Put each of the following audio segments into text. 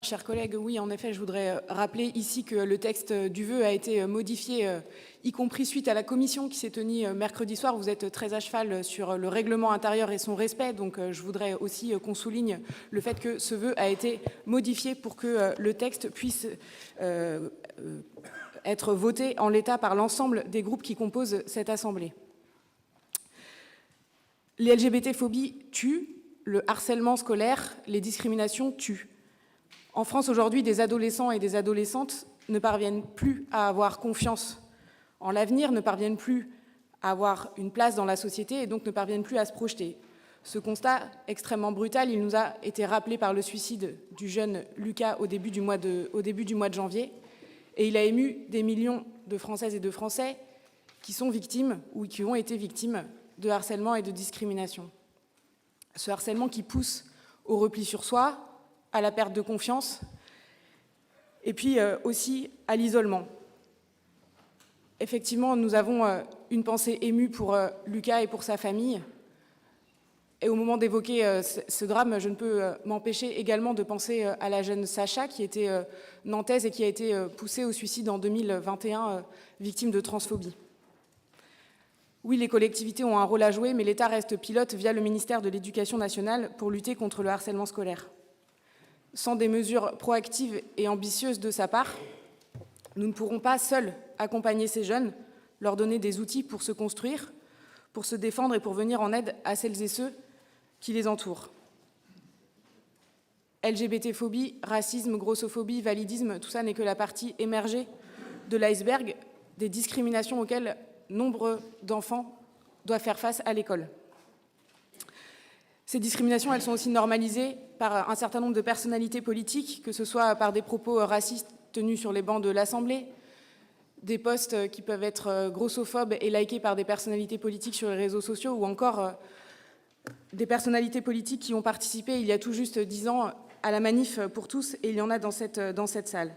Chers collègues, oui, en effet, je voudrais rappeler ici que le texte du vœu a été modifié, y compris suite à la commission qui s'est tenue mercredi soir. Vous êtes très à cheval sur le règlement intérieur et son respect, donc je voudrais aussi qu'on souligne le fait que ce vœu a été modifié pour que le texte puisse être voté en l'état par l'ensemble des groupes qui composent cette Assemblée. Les LGBT-phobies tuent, le harcèlement scolaire, les discriminations tuent. En France, aujourd'hui, des adolescents et des adolescentes ne parviennent plus à avoir confiance en l'avenir, ne parviennent plus à avoir une place dans la société et donc ne parviennent plus à se projeter. Ce constat extrêmement brutal, il nous a été rappelé par le suicide du jeune Lucas au début du mois de janvier, et il a ému des millions de Françaises et de Français qui sont victimes ou qui ont été victimes de harcèlement et de discrimination. Ce harcèlement qui pousse au repli sur soi, à la perte de confiance, et puis aussi à l'isolement. Effectivement, nous avons une pensée émue pour Lucas et pour sa famille. Et au moment d'évoquer ce drame, je ne peux m'empêcher également de penser à la jeune Sacha, qui était nantaise et qui a été poussée au suicide en 2021, victime de transphobie. Oui, les collectivités ont un rôle à jouer, mais l'État reste pilote via le ministère de l'Éducation nationale pour lutter contre le harcèlement scolaire. Sans des mesures proactives et ambitieuses de sa part, nous ne pourrons pas seuls accompagner ces jeunes, leur donner des outils pour se construire, pour se défendre et pour venir en aide à celles et ceux qui les entourent. LGBT-phobie, racisme, grossophobie, validisme, tout ça n'est que la partie émergée de l'iceberg des discriminations auxquelles nombre d'enfants doivent faire face à l'école. Ces discriminations, elles sont aussi normalisées par un certain nombre de personnalités politiques, que ce soit par des propos racistes tenus sur les bancs de l'Assemblée, des posts qui peuvent être grossophobes et likés par des personnalités politiques sur les réseaux sociaux, ou encore des personnalités politiques qui ont participé il y a tout juste 10 ans à la manif pour tous, et il y en a dans cette salle.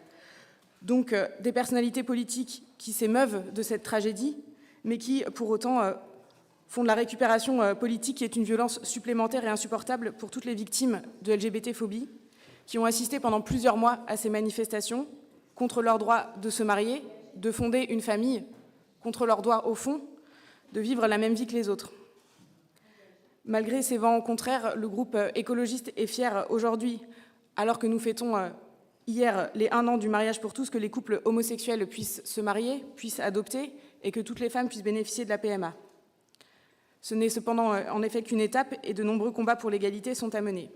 Donc des personnalités politiques qui s'émeuvent de cette tragédie, mais qui, pour autant, font de la récupération politique qui est une violence supplémentaire et insupportable pour toutes les victimes de LGBT-phobie, qui ont assisté pendant plusieurs mois à ces manifestations contre leur droit de se marier, de fonder une famille, contre leur droit, au fond, de vivre la même vie que les autres. Malgré ces vents contraires, le groupe écologiste est fier aujourd'hui, alors que nous fêtons hier les 1 an du mariage pour tous, que les couples homosexuels puissent se marier, puissent adopter et que toutes les femmes puissent bénéficier de la PMA. Ce n'est cependant en effet qu'une étape et de nombreux combats pour l'égalité sont à mener.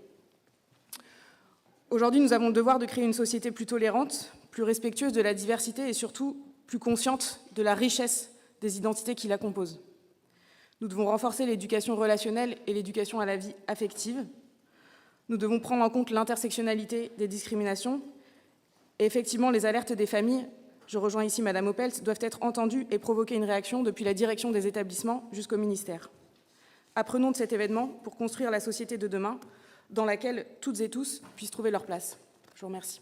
Aujourd'hui, nous avons le devoir de créer une société plus tolérante, plus respectueuse de la diversité et surtout plus consciente de la richesse des identités qui la composent. Nous devons renforcer l'éducation relationnelle et l'éducation à la vie affective. Nous devons prendre en compte l'intersectionnalité des discriminations. Et effectivement, les alertes des familles, je rejoins ici Madame Opelt, doivent être entendues et provoquer une réaction depuis la direction des établissements jusqu'au ministère. Apprenons de cet événement pour construire la société de demain dans laquelle toutes et tous puissent trouver leur place. Je vous remercie.